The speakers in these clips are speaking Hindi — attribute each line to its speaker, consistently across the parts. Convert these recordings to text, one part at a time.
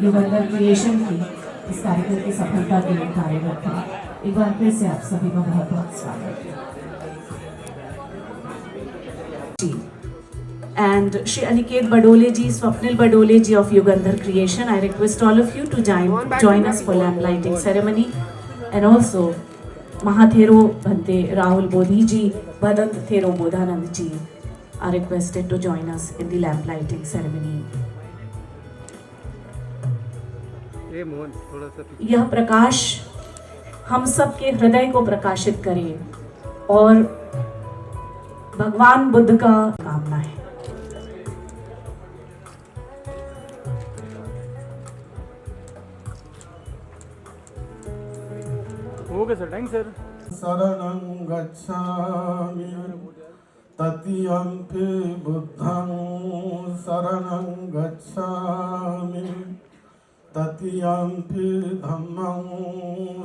Speaker 1: युगंधर क्रिएशन की इस कार्यक्रम की सफलता के लिए कार्यरत है। एक बार फिर से आप सभी का बहुत बहुत स्वागत है। And Shri Aniket Badole ji, Swapnil Badole ji of Yugandhar Creation, I request all of you to join us for lamp lighting ceremony, and also Mahathero Bhante Rahul Bodhi ji, Bhadant Thero Bodhanand ji are requested to join us in the lamp lighting ceremony. यह प्रकाश हम सब के हृदय को प्रकाशित करे और भगवान बुद्ध का कामना है।
Speaker 2: हो गया सर, थैंक सर।
Speaker 3: शरणं गच्छामि तत्यंपि बुद्धं शरणं गच्छामि तत्यंपि धम्मं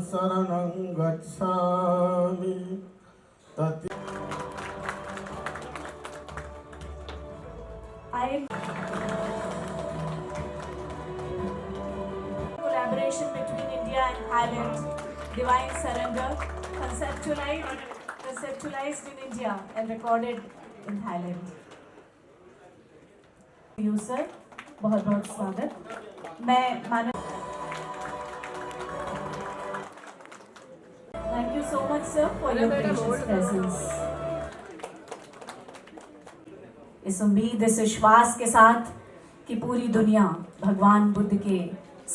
Speaker 3: शरणं गच्छामि
Speaker 1: Collaboration between India and Thailand, Divine Surrender, conceptualized in India and recorded in Thailand. You sir, बहुत बहुत स्वागत। Thank you so much sir for your gracious presence. इस उम्मीद, इस विश्वास के साथ कि पूरी दुनिया भगवान बुद्ध के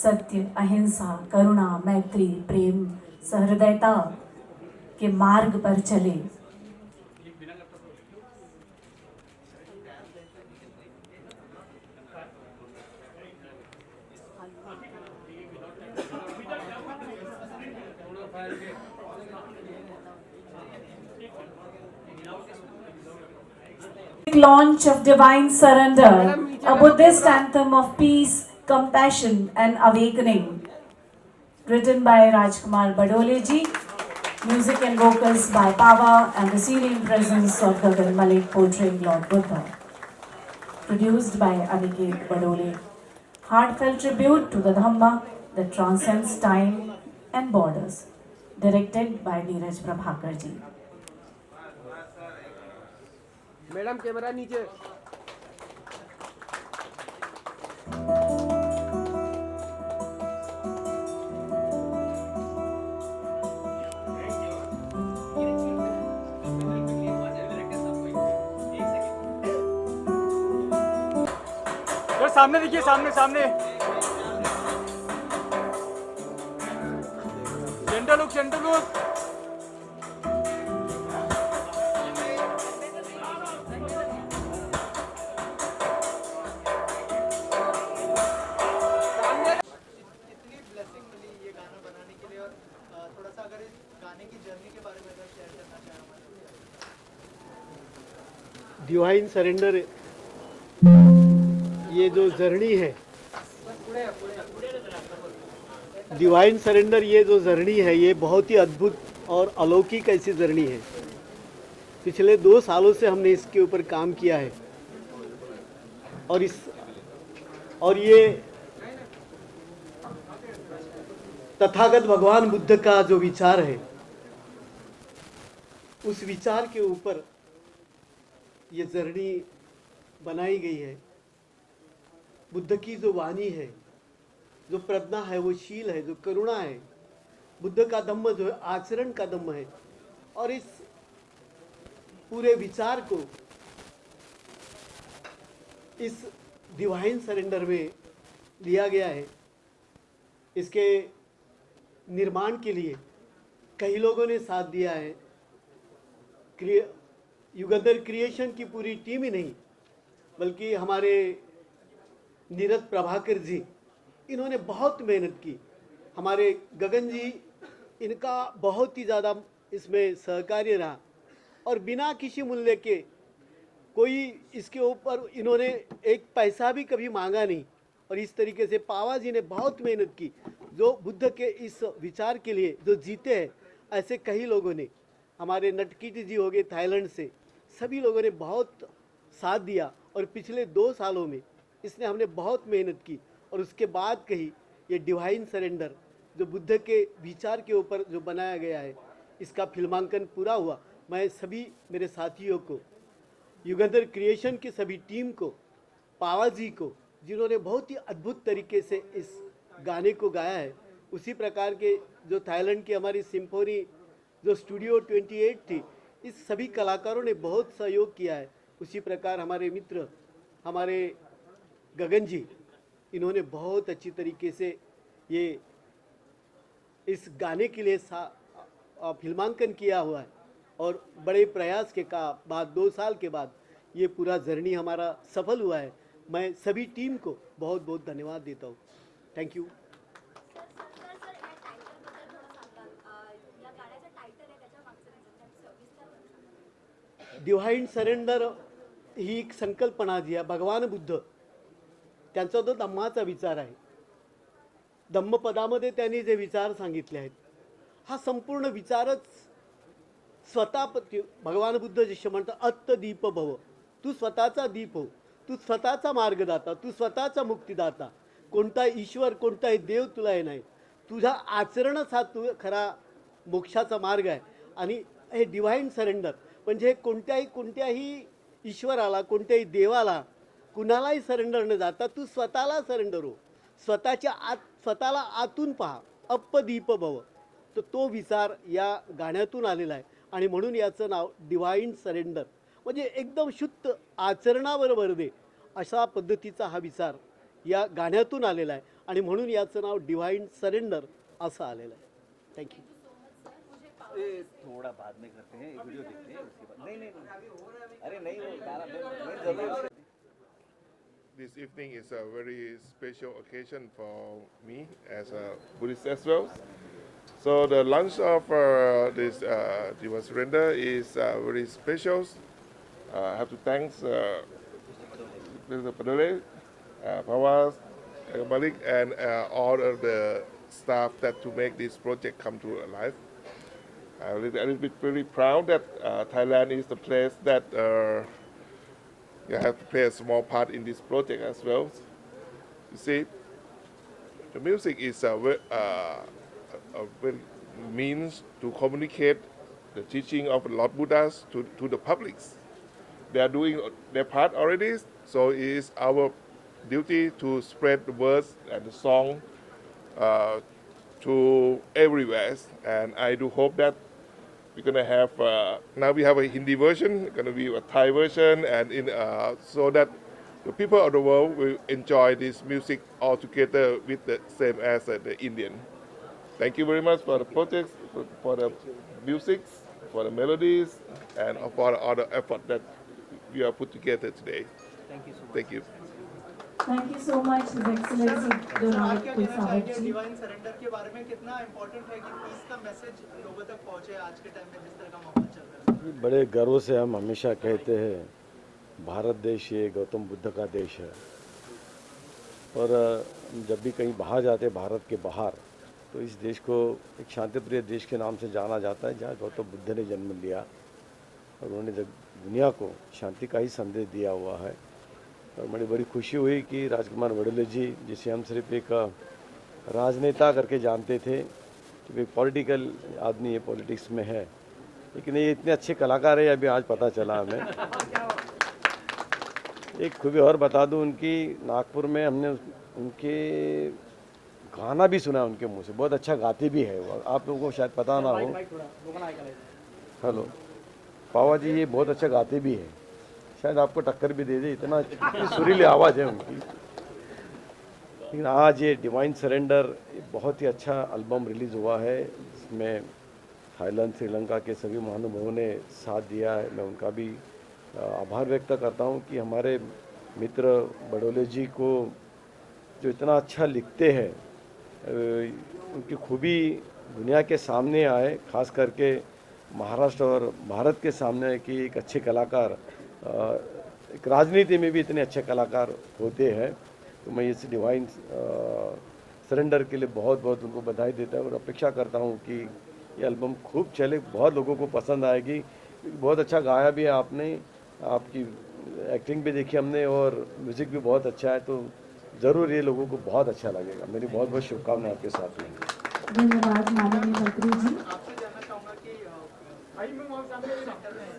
Speaker 1: सत्य, अहिंसा, करुणा, मैत्री, प्रेम, सहृदयता के मार्ग पर चले। Launch of Divine Surrender, a Buddhist anthem of peace, compassion and awakening, written by Rajkumar Badole ji, music and vocals by Pava, and the serene presence of Gagan Malik portraying Lord Buddha, produced by Aniket Badole. Heartfelt tribute to the Dhamma that transcends time and borders, directed by Neeraj Prabhakar ji.
Speaker 2: Madam camera नीचे। सर सामने देखिए, सामने सामने। Centre look, centre look.
Speaker 4: Divine surrender ये जो जर्नी है, डिवाइन सरेंडर ये जो जर्नी है, ये बहुत ही अद्भुत और अलौकिक ऐसी जर्नी है। पिछले 2 सालों से हमने इसके ऊपर काम किया है और ये तथागत भगवान बुद्ध का जो विचार है, उस विचार के ऊपर ये जर्नी बनाई गई है। बुद्ध की जो वाणी है, जो प्रज्ञा है, वो शील है, जो करुणा है, बुद्ध का धम्म जो है आचरण का धम्म है, और इस पूरे विचार को इस डिवाइन सरेंडर में लिया गया है। इसके निर्माण के लिए कई लोगों ने साथ दिया है। युगंधर क्रिएशन की पूरी टीम ही नहीं, बल्कि हमारे नीरज प्रभाकर जी, इन्होंने बहुत मेहनत की। हमारे गगन जी, इनका बहुत ही ज़्यादा इसमें सहकार्य रहा और बिना किसी मूल्य के कोई इसके ऊपर इन्होंने एक पैसा भी कभी मांगा नहीं। और इस तरीके से पावा जी ने बहुत मेहनत की। जो बुद्ध के इस विचार के लिए जो जीते हैं, ऐसे कई लोगों ने, हमारे नटकीटी जी हो गए थाईलैंड से, सभी लोगों ने बहुत साथ दिया। और पिछले 2 सालों में इसने हमने बहुत मेहनत की और उसके बाद कही ये डिवाइन सरेंडर जो बुद्ध के विचार के ऊपर जो बनाया गया है, इसका फिल्मांकन पूरा हुआ। मैं सभी मेरे साथियों को, युगंधर क्रिएशन की सभी टीम को, पावा जी को, जिन्होंने बहुत ही अद्भुत तरीके से इस गाने को गाया है, उसी प्रकार के जो थाईलैंड की हमारी सिम्फोनी जो स्टूडियो 28 थी, इस सभी कलाकारों ने बहुत सहयोग किया है। उसी प्रकार हमारे मित्र, हमारे गगन जी, इन्होंने बहुत अच्छी तरीके से ये इस गाने के लिए फिल्मांकन किया हुआ है और बड़े प्रयास के बाद 2 साल के बाद ये पूरा जर्नी हमारा सफल हुआ है। मैं सभी टीम को बहुत बहुत धन्यवाद देता हूँ। Thank you. डिवाइन सरेंडर ही एक संकल्पना जी आहे, भगवान बुद्ध त्यांचा तो धम्माचा विचार आहे। धम्मपदामध्ये त्यांनी जे विचार सांगितले आहेत, हा संपूर्ण विचारच स्वतः भगवान बुद्ध जसे म्हणतात अत्तदीप भव, तू स्वतःचा दीप हो, तू स्वतःचा मार्गदाता, तू स्वतःचा मुक्तिदाता, कोणता ईश्वर कोणताही देव तुला हे नाही, तुझा आचरणच हा तू खरा मोक्षाचा मार्ग आहे। आणि हे डिवाइन सरेंडर म्हणजे कोणत्याही ईश्वराला, कोणत्याही देवाला, कुणालाही सरेंडर न जाता तू स्वतःला सरेंडर हो, स्वतःला आतून पहा, अप्पदीप भव। तर तो विचार या गाण्यातून आलेला आहे आणि म्हणून याचं नाव डिवाइन सरेंडर, म्हणजे एकदम शुद्ध आचरणावर भर दे अशा पद्धतीचा हा विचार या गाण्यातून आलेला आहे आणि म्हणून याचं नाव डिवाइन सरेंडर असं आलेलं आहे। थँक्यू।
Speaker 5: थोड़ा बाद में करते हैं, वीडियो देखते हैं उसके बाद। नहीं, अरे नहीं, वो गाना नहीं जरूर।
Speaker 6: This evening is a very special occasion for me as a Buddhist as well. So the launch of this Diva Surrender is very special. I have to thank Mr. Padole, Pawas, Malik, and all of the staff that to make this project come to life. I'm a little bit very proud that Thailand is the place that you have to play a small part in this project as well. You see, the music is a very means to communicate the teaching of Lord Buddhas to the publics. They are doing their part already, so it is our duty to spread the words and the song to everywhere. And I do hope that we're gonna have now we have a Hindi version, gonna be a Thai version, and so that the people of the world will enjoy this music all together with the same as the Indian. Thank you very much for the projects, for the music, for the melodies, and for all the effort that we have put together today.
Speaker 5: Thank you so much.
Speaker 6: Thank you.
Speaker 1: Thank you so much, His Excellency Donald Kulsawat ji.
Speaker 7: Divine surrender के बारे में कितना इम्पोर्टेंट है कि पीस का मैसेज लोगों तक पहुंचे आज के टाइम में जिस तरह का माहौल चल रहा है?
Speaker 8: बड़े गर्व से हम हमेशा कहते हैं भारत देश ये गौतम बुद्ध का देश है। और जब भी कहीं बाहर जाते हैं भारत के बाहर, तो इस देश को एक शांतिप्रिय देश के नाम से जाना जाता है, जहाँ गौतम बुद्ध ने जन्म लिया और उन्होंने दुनिया को शांति का ही संदेश दिया हुआ है। और मुझे बड़ी खुशी हुई कि राजकुमार बड़ोले जी, जिसे हम सिर्फ एक राजनेता करके जानते थे, कि एक पॉलिटिकल आदमी है, पॉलिटिक्स में है, लेकिन ये इतने अच्छे कलाकार है, अभी आज पता चला हमें। एक खूबी और बता दूं, उनकी नागपुर में हमने उनके गाना भी सुना उनके मुंह से, बहुत अच्छा गाते भी है वो, आप लोगों को शायद पता ना हो। हेलो पावा जी, ये बहुत अच्छा गाते भी है, शायद आपको टक्कर भी दे दे, इतना सुरीली आवाज़ है उनकी। लेकिन आज ये डिवाइन सरेंडर बहुत ही अच्छा एल्बम रिलीज़ हुआ है, जिसमें थाईलैंड, श्रीलंका के सभी महानुभावों ने साथ दिया है। मैं उनका भी आभार व्यक्त करता हूँ कि हमारे मित्र बड़ोले जी को जो इतना अच्छा लिखते हैं, उनकी खूबी दुनिया के सामने आए, खास करके महाराष्ट्र और भारत के सामने कि एक अच्छे कलाकार, एक राजनीति में भी इतने अच्छे कलाकार होते हैं। तो मैं इस डिवाइन सरेंडर के लिए बहुत बहुत उनको बधाई देता हूँ और अपेक्षा करता हूँ कि ये एल्बम खूब चले, बहुत लोगों को पसंद आएगी। बहुत अच्छा गाया भी है आपने, आपकी एक्टिंग भी देखी हमने और म्यूज़िक भी बहुत अच्छा है। तो ज़रूर ये लोगों को बहुत अच्छा लगेगा। मेरी बहुत बहुत शुभकामनाएं आपके साथ में।
Speaker 1: धन्यवाद माननीय मंत्री जी।
Speaker 7: आपसे जानना चाहूँगा कि सेंटर में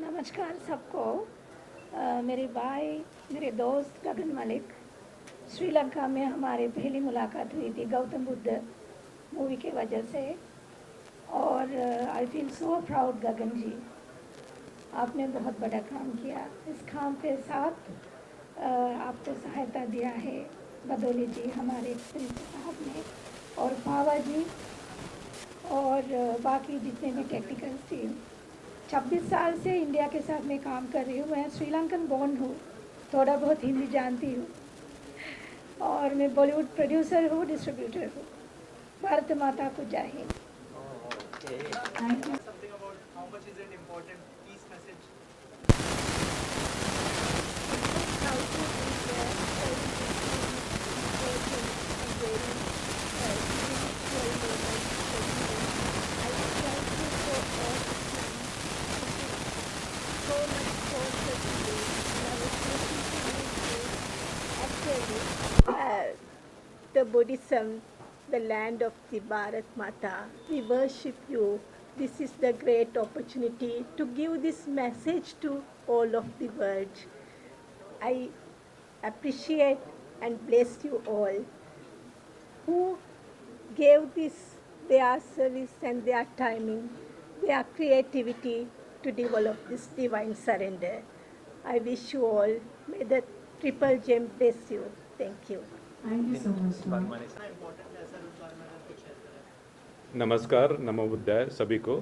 Speaker 9: नमस्कार सबको। मेरे भाई, मेरे दोस्त गगन मलिक, श्रीलंका में हमारी पहली मुलाकात हुई थी गौतम बुद्ध मूवी के वजह से, और आई फील सो प्राउड गगन जी, आपने बहुत बड़ा काम किया। इस काम के साथ आपको सहायता दिया है बदौली जी, हमारे प्रिंसिपल साहब ने, और पावा जी और बाकी जितने भी टेक्निकल टीम। 26 साल से इंडिया के साथ मैं काम कर रही हूँ। मैं श्रीलंकन बॉर्न हूँ, थोड़ा बहुत हिंदी जानती हूँ, और मैं बॉलीवुड प्रोड्यूसर हूँ, डिस्ट्रीब्यूटर हूँ। भारत माता को जय Hind.
Speaker 7: something about how much is it important peace message.
Speaker 9: The Buddhism, the land of the Bharat Mata, we worship you. This is the great opportunity to give this message to all of the world. I appreciate and bless you all who gave this their service and their timing, their creativity to develop this divine surrender. I wish you all, may the triple gem bless you. Thank you.
Speaker 1: Thank you so much, ma'am.
Speaker 7: इतना इम्पोर्टेंट है सर, उस बारे में अगर कुछ शेयर करें।
Speaker 10: नमस्कार, नमो बुद्धाय सभी को।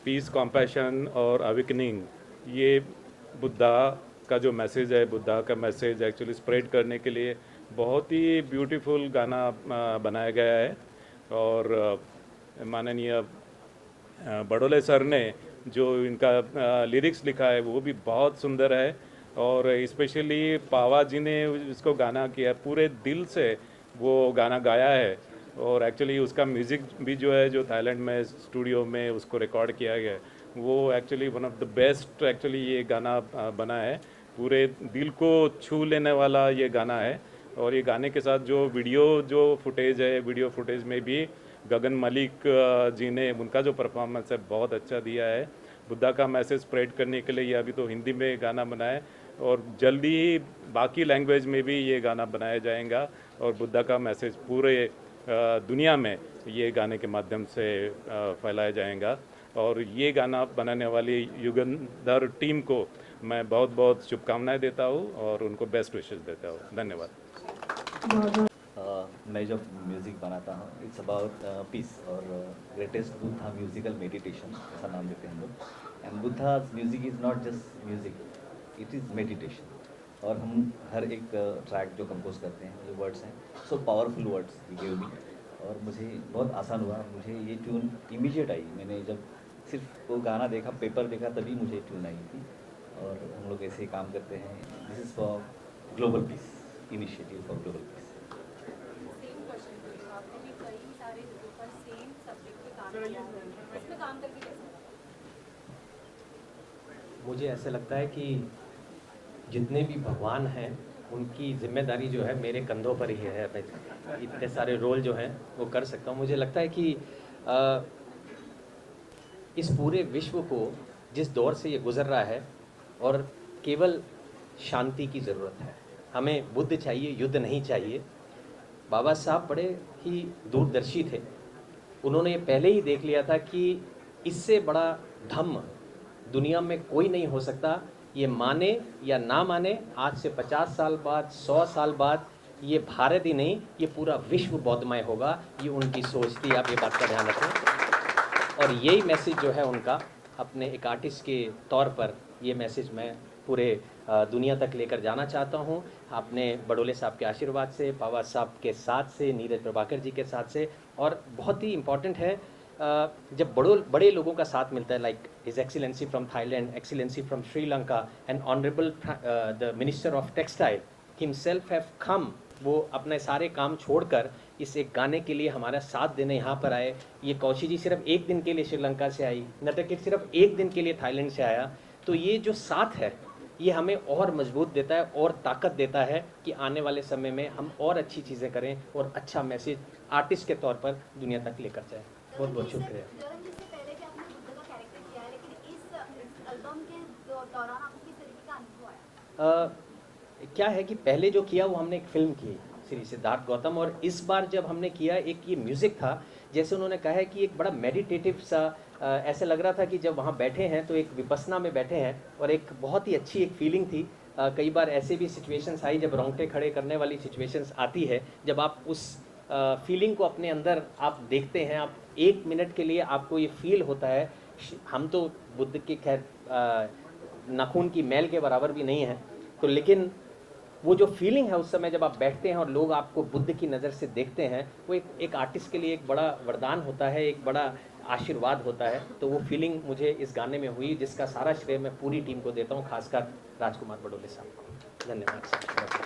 Speaker 10: पीस, कॉम्पैशन और अवेकनिंग, ये बुद्धा का जो मैसेज है, बुद्धा का मैसेज एक्चुअली स्प्रेड करने के लिए बहुत ही ब्यूटीफुल गाना बनाया गया है। और माननीय बडोले सर ने जो इनका लिरिक्स लिखा है वो भी बहुत सुंदर है, और स्पेशली पावा जी ने इसको गाना किया, पूरे दिल से वो गाना गाया है। और एक्चुअली उसका म्यूज़िक भी जो है, जो थाईलैंड में स्टूडियो में उसको रिकॉर्ड किया गया है, वो actually one of the best actually ये गाना बना है। पूरे दिल को छू लेने वाला ये गाना है। और ये गाने के साथ जो फुटेज है, वीडियो फुटेज में भी गगन मलिक जी ने उनका जो परफॉर्मेंस है बहुत अच्छा दिया है। बुद्धा का मैसेज स्प्रेड करने के लिए ये अभी तो हिंदी में गाना बना है, और जल्दी ही बाकी लैंग्वेज में भी ये गाना बनाया जाएगा, और बुद्धा का मैसेज पूरे दुनिया में ये गाने के माध्यम से फैलाया जाएगा। और ये गाना बनाने वाली युगंधर टीम को मैं बहुत बहुत शुभकामनाएं देता हूँ और उनको बेस्ट विशेस देता हूँ। धन्यवाद।
Speaker 5: मैं जब म्यूज़िक बनाता हूँ, इट्स अबाउट पीस, और ग्रेटेस्ट बुद्धा म्यूजिकल मेडिटेशन ऐसा नाम देते हैं हम लोग। And Buddha music is not just music, it is meditation. और हम हर एक ट्रैक जो कंपोज करते हैं, जो वर्ड्स हैं, सो पावरफुल वर्ड्स ही गिव मी, और मुझे बहुत आसान हुआ। मुझे ये ट्यून इमीडिएट आई, मैंने जब सिर्फ वो गाना देखा, पेपर देखा, तभी मुझे ट्यून आई थी। और हम लोग ऐसे ही काम करते हैं। This is for global piece, initiative for global piece.
Speaker 11: मुझे ऐसा लगता है कि जितने भी भगवान हैं उनकी जिम्मेदारी जो है मेरे कंधों पर ही है। मैं इतने सारे रोल जो हैं वो कर सकता हूँ। मुझे लगता है कि इस पूरे विश्व को जिस दौर से ये गुज़र रहा है, और केवल शांति की ज़रूरत है। हमें बुद्ध चाहिए, युद्ध नहीं चाहिए। बाबा साहब बड़े ही दूरदर्शी थे। उन्होंने ये पहले ही देख लिया था कि इससे बड़ा धम्म दुनिया में कोई नहीं हो सकता। ये माने या ना माने, आज से 50 साल बाद, 100 साल बाद ये भारत ही नहीं, ये पूरा विश्व बौद्धमय होगा। ये उनकी सोच थी, आप ये बात का ध्यान रखें। और यही मैसेज जो है उनका, अपने एक आर्टिस्ट के तौर पर ये मैसेज मैं पूरे दुनिया तक लेकर जाना चाहता हूँ। आपने बडोले साहब के आशीर्वाद से, पावा साहब के साथ से, नीरज प्रभाकर जी के साथ से, और बहुत ही इम्पॉर्टेंट है जब बड़े लोगों का साथ मिलता है, like his excellency from Thailand, excellency from Sri Lanka, and honourable the minister of textile himself have come. वो अपने सारे काम छोड़कर इस एक गाने के लिए हमारा साथ देने यहाँ पर आए। ये कौशी जी सिर्फ एक दिन के लिए श्रीलंका से आई, नटकिट सिर्फ एक दिन के लिए थाईलैंड से आया। तो ये जो साथ है, ये हमें और मजबूत देता है और ताकत देता है कि आने वाले समय में हम और अच्छी चीज़ें करें और अच्छा मैसेज आर्टिस्ट के तौर पर दुनिया तक लेकर जाएं। बहुत बहुत शुक्रिया।
Speaker 12: जिससे पहले भी आपने बुद्ध का कैरेक्टर किया है, लेकिन इस एल्बम के दौरान आपको किस तरीके का अनुभव आया?
Speaker 11: क्या है कि पहले जो किया वो हमने एक फिल्म की श्री सिद्धार्थ गौतम, और इस बार जब हमने किया एक ये म्यूज़िक था, जैसे उन्होंने कहा है कि एक बड़ा मेडिटेटिव सा ऐसे लग रहा था कि जब वहाँ बैठे हैं तो एक विपस्सना में बैठे हैं, और एक बहुत ही अच्छी एक फीलिंग थी। कई बार ऐसे भी सिचुएशंस आई जब रोंगटे खड़े करने वाली सिचुएशंस आती है, जब आप उस फीलिंग को अपने अंदर आप देखते हैं, आप 1 मिनट के लिए आपको ये फील होता है। हम तो बुद्ध के खैर नाखून की मैल के बराबर भी नहीं है, तो लेकिन वो जो फीलिंग है उस समय जब आप बैठते हैं और लोग आपको बुद्ध की नज़र से देखते हैं, वो एक आर्टिस्ट के लिए एक बड़ा वरदान होता है, एक बड़ा आशीर्वाद होता है। तो वो फीलिंग मुझे इस गाने में हुई, जिसका सारा श्रेय मैं पूरी टीम को देता हूँ, खासकर राजकुमार बडोले साहब को। धन्यवाद।